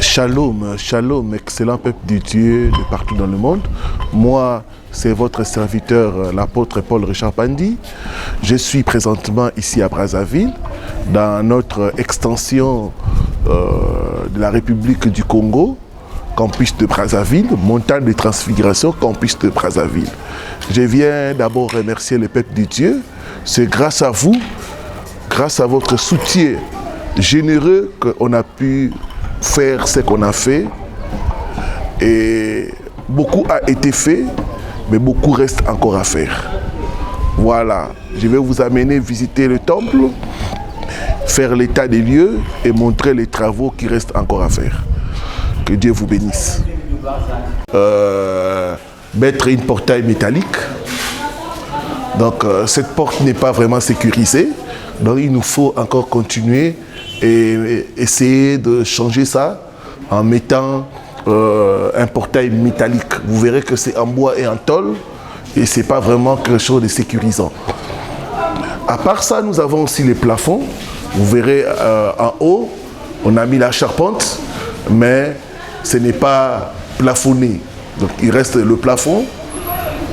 Shalom, shalom, excellent peuple de Dieu de partout dans le monde. Moi, c'est votre serviteur, l'apôtre Paul Richard Pandi. Je suis présentement ici à Brazzaville, dans notre extension de la République du Congo, campus de Brazzaville, montagne de transfiguration, campus de Brazzaville. Je viens d'abord remercier le peuple de Dieu. C'est grâce à vous, grâce à votre soutien généreux qu'on a pu faire ce qu'on a fait. Et beaucoup a été fait, mais beaucoup reste encore à faire. Voilà, je vais vous amener visiter le temple, faire l'état des lieux et montrer les travaux qui restent encore à faire. Que Dieu vous bénisse. Mettre une portail métallique. Donc cette porte n'est pas vraiment sécurisée. Donc il nous faut encore continuer et essayer de changer ça en mettant un portail métallique. Vous verrez que c'est en bois et en tôle et c'est pas vraiment quelque chose de sécurisant. À part ça, nous avons aussi les plafonds. Vous verrez en haut, on a mis la charpente, mais ce n'est pas plafonné. Donc il reste le plafond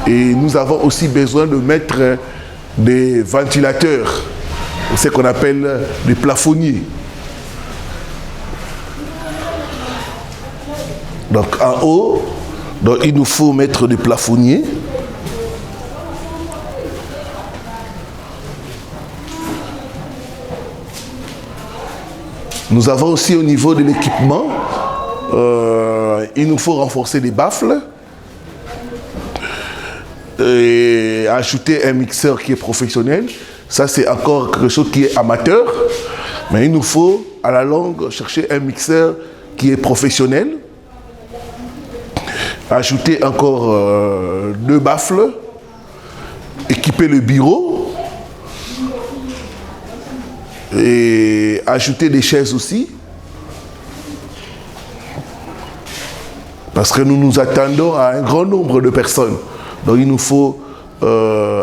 et nous avons aussi besoin de mettre des ventilateurs, ce qu'on appelle des plafonniers. Donc en haut, donc, il nous faut mettre des plafonniers. Nous avons aussi au niveau de l'équipement, il nous faut renforcer les baffles et ajouter un mixeur qui est professionnel. Ça, c'est encore quelque chose qui est amateur, mais il nous faut à la longue chercher un mixeur qui est professionnel. Ajouter encore 2 baffles, équiper le bureau et ajouter des chaises aussi. Parce que nous nous attendons à un grand nombre de personnes. Donc il nous faut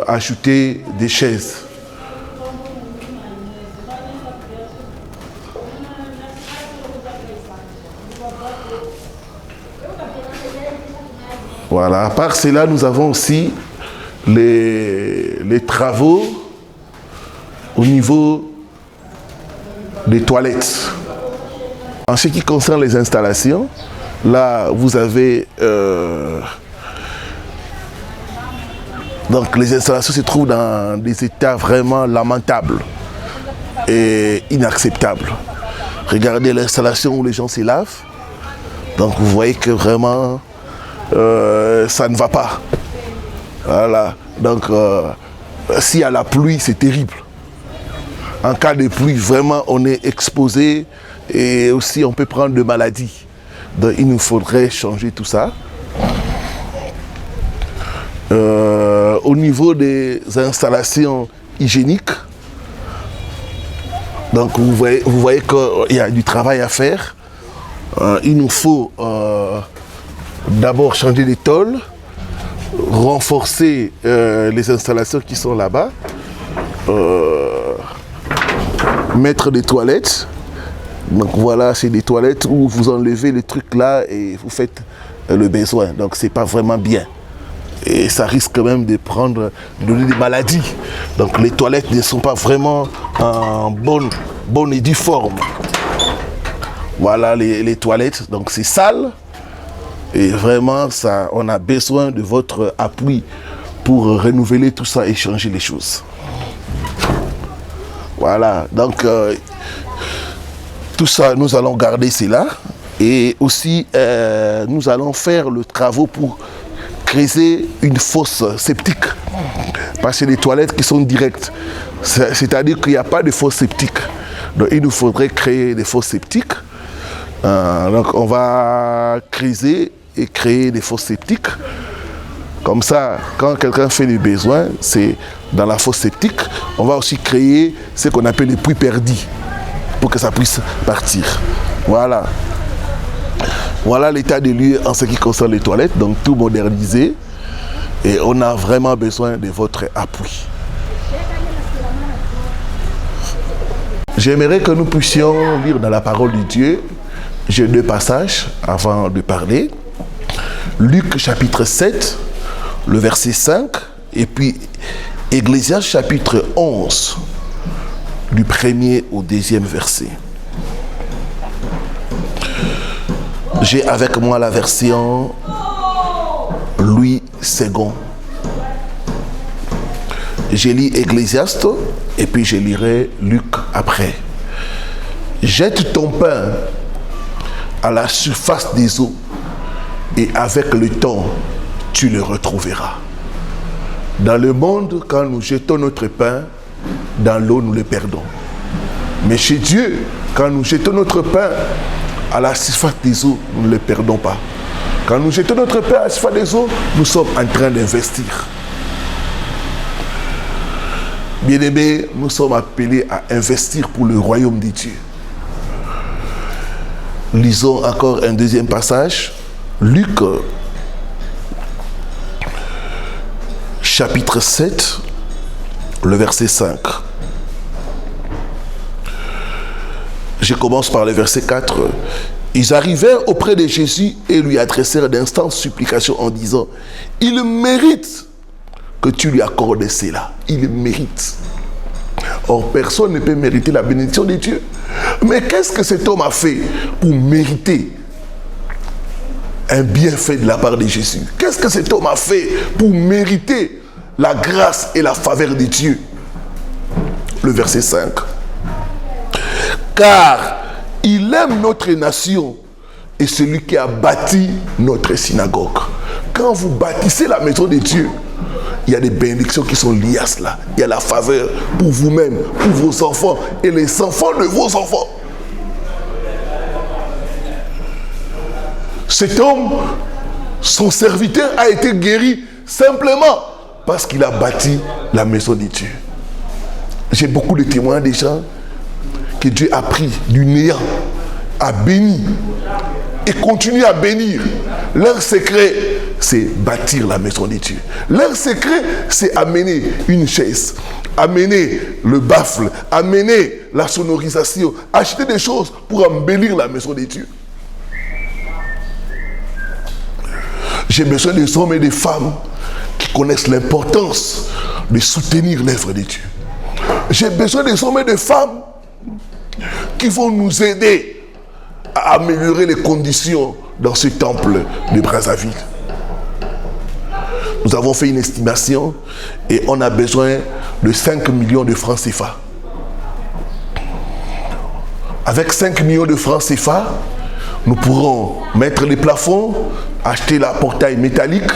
ajouter des chaises. Voilà, à part cela, nous avons aussi les travaux au niveau des toilettes. En ce qui concerne les installations, là, vous avez... donc, les installations se trouvent dans des états vraiment lamentables et inacceptables. Regardez l'installation où les gens se lavent. Donc, vous voyez que vraiment... ça ne va pas. Voilà. Donc, s'il y a la pluie, c'est terrible. En cas de pluie, vraiment, on est exposé et aussi on peut prendre de maladies. Donc, il nous faudrait changer tout ça. Au niveau des installations hygiéniques, donc vous voyez qu'il y a du travail à faire. Il nous faut d'abord changer les tôles, renforcer les installations qui sont là-bas, mettre des toilettes. Donc voilà, c'est des toilettes où vous enlevez les trucs là et vous faites le besoin. Donc c'est pas vraiment bien. Et ça risque quand même de donner des maladies. Donc les toilettes ne sont pas vraiment en bonne et due forme. Voilà les toilettes, donc c'est sale. Et vraiment, ça, on a besoin de votre appui pour renouveler tout ça et changer les choses. Voilà, donc tout ça, nous allons garder cela. Et aussi, nous allons faire le travail pour créer une fosse septique. Parce que les toilettes qui sont directes, c'est-à-dire qu'il n'y a pas de fosse septique. Donc il nous faudrait créer des fosses septiques. Donc on va creuser et créer des fosses septiques. Comme ça, quand quelqu'un fait des besoins, c'est dans la fosse septique. On va aussi créer ce qu'on appelle les puits perdus pour que ça puisse partir. Voilà. Voilà l'état des lieux en ce qui concerne les toilettes. Donc tout modernisé. Et on a vraiment besoin de votre appui. J'aimerais que nous puissions lire dans la parole de Dieu J'ai 2 passages avant de parler. Luc chapitre 7, le verset 5, et puis Ecclésiaste chapitre 11, du 1er au 2e verset. J'ai avec moi la version Louis II. J'ai lu Ecclésiaste et puis je lirai Luc après. Jette ton pain à la surface des eaux et avec le temps, tu le retrouveras. Dans le monde, quand nous jetons notre pain, dans l'eau, nous le perdons. Mais chez Dieu, quand nous jetons notre pain à la surface des eaux, nous ne le perdons pas. Quand nous jetons notre pain à la surface des eaux, nous sommes en train d'investir. Bien-aimés, nous sommes appelés à investir pour le royaume de Dieu. Lisons encore un deuxième passage. Luc, chapitre 7, le verset 5. Je commence par le verset 4. Ils arrivèrent auprès de Jésus et lui adressèrent d'instantes supplications en disant, « Il mérite que tu lui accordes cela. Il mérite. » Or, personne ne peut mériter la bénédiction de Dieu. Mais qu'est-ce que cet homme a fait pour mériter un bienfait de la part de Jésus? Qu'est-ce que cet homme a fait pour mériter la grâce et la faveur de Dieu? Le verset 5. Car il aime notre nation et celui qui a bâti notre synagogue. Quand vous bâtissez la maison de Dieu, il y a des bénédictions qui sont liées à cela. Il y a la faveur pour vous-même, pour vos enfants et les enfants de vos enfants. Cet homme, son serviteur a été guéri simplement parce qu'il a bâti la maison de Dieu. J'ai beaucoup de témoins des gens que Dieu a pris du néant, a béni et continue à bénir. Leur secret, c'est bâtir la maison de Dieu. Leur secret, c'est amener une chaise, amener le baffle, amener la sonorisation, acheter des choses pour embellir la maison de Dieu. J'ai besoin des hommes et des femmes qui connaissent l'importance de soutenir l'œuvre de Dieu. J'ai besoin des hommes et des femmes qui vont nous aider à améliorer les conditions dans ce temple de Brazzaville. Nous avons fait une estimation et on a besoin de 5 millions de francs CFA. Avec 5 millions de francs CFA, nous pourrons mettre les plafonds, acheter la portail métallique,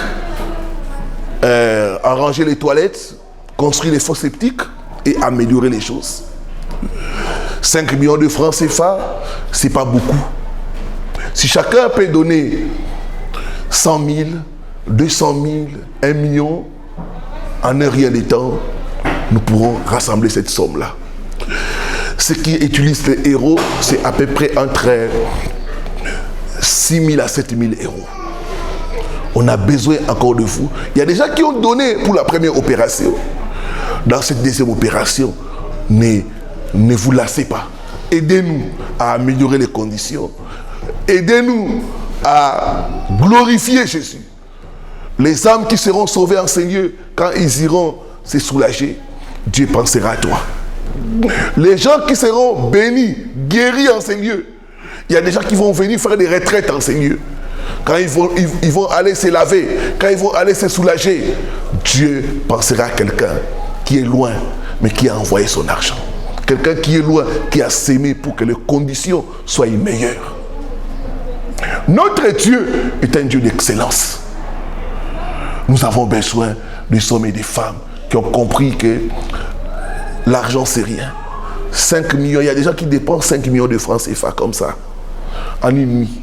arranger les toilettes, construire les fosses septiques et améliorer les choses. 5 millions de francs CFA, ce n'est pas beaucoup. Si chacun peut donner 100 000, 200 000, 1 million, en un rien de temps, nous pourrons rassembler cette somme-là. Ce qui utilise les héros, c'est à peu près entre 6 000 à 7 000 euros. On a besoin encore de vous. Il y a des gens qui ont donné pour la première opération. Dans cette deuxième opération, ne vous lassez pas. Aidez-nous à améliorer les conditions. Aidez-nous à glorifier Jésus. Les âmes qui seront sauvées en Seigneur, quand ils iront se soulager, Dieu pensera à toi. Les gens qui seront bénis, guéris en Seigneur, il y a des gens qui vont venir faire des retraites en Seigneur. Quand ils vont aller se laver, quand ils vont aller se soulager, Dieu pensera à quelqu'un qui est loin, mais qui a envoyé son argent. Quelqu'un qui est loin, qui a sémé pour que les conditions soient meilleures. Notre Dieu est un Dieu d'excellence. Nous avons besoin des hommes et des femmes qui ont compris que l'argent c'est rien. 5 millions, il y a des gens qui dépensent 5 millions de francs CFA comme ça, en une nuit,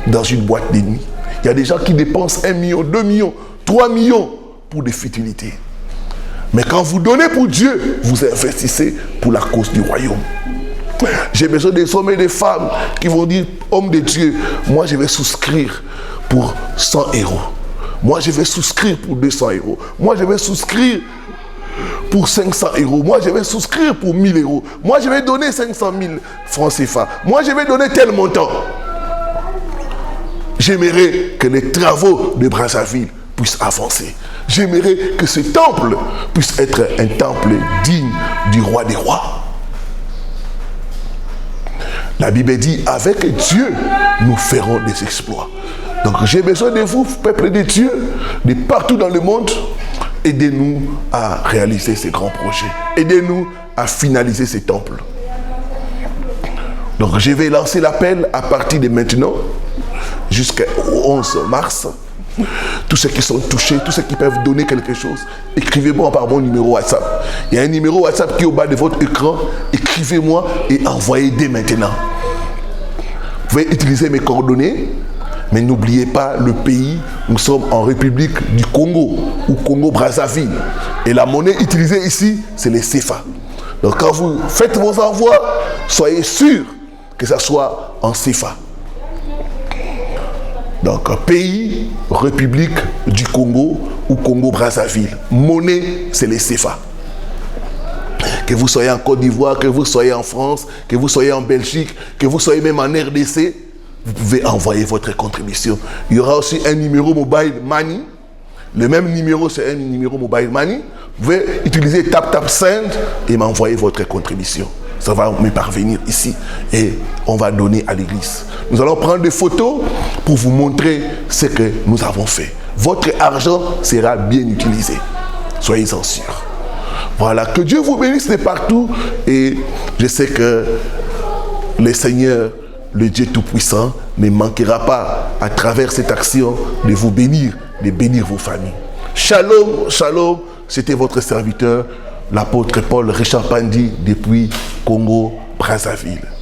dans une boîte de nuit. Il y a des gens qui dépensent 1 million, 2 millions, 3 millions pour des futilités. Mais quand vous donnez pour Dieu, vous investissez pour la cause du royaume. J'ai besoin des hommes et des femmes qui vont dire, homme de Dieu, moi je vais souscrire pour 100 euros. Moi je vais souscrire pour 200 euros. Moi je vais souscrire pour 500 euros. Moi je vais souscrire pour 1000 euros. Moi je vais donner 500 000 francs CFA. Moi je vais donner tel montant. J'aimerais que les travaux de Brazzaville puissent avancer. J'aimerais que ce temple puisse être un temple digne du roi des rois. La Bible dit, avec Dieu, nous ferons des exploits. Donc j'ai besoin de vous, peuple de Dieu, de partout dans le monde. Aidez-nous à réaliser ces grands projets. Aidez-nous à finaliser ces temples. Donc je vais lancer l'appel à partir de maintenant, jusqu'au 11 mars. Tous ceux qui sont touchés, tous ceux qui peuvent donner quelque chose, écrivez-moi par mon numéro WhatsApp. Il y a un numéro WhatsApp qui est au bas de votre écran. Écrivez-moi et envoyez dès maintenant. Vous pouvez utiliser mes coordonnées, mais n'oubliez pas le pays. Nous sommes en République du Congo, ou Congo-Brazzaville. Et la monnaie utilisée ici, c'est les CFA. Donc quand vous faites vos envois, soyez sûrs que ça soit en CFA. Donc, pays, République du Congo ou Congo-Brazzaville. Monnaie, c'est les CFA. Que vous soyez en Côte d'Ivoire, que vous soyez en France, que vous soyez en Belgique, que vous soyez même en RDC, vous pouvez envoyer votre contribution. Il y aura aussi un numéro Mobile Money. Le même numéro, c'est un numéro Mobile Money. Vous pouvez utiliser Tap Send et m'envoyer votre contribution. Ça va me parvenir ici et on va donner à l'église. Nous allons prendre des photos pour vous montrer ce que nous avons fait. Votre argent sera bien utilisé. Soyez-en sûrs. Voilà, que Dieu vous bénisse de partout et je sais que le Seigneur, le Dieu Tout-Puissant, ne manquera pas à travers cette action de vous bénir, de bénir vos familles. Shalom, shalom, c'était votre serviteur, l'apôtre Paul Richard Pandi depuis Congo-Brazzaville.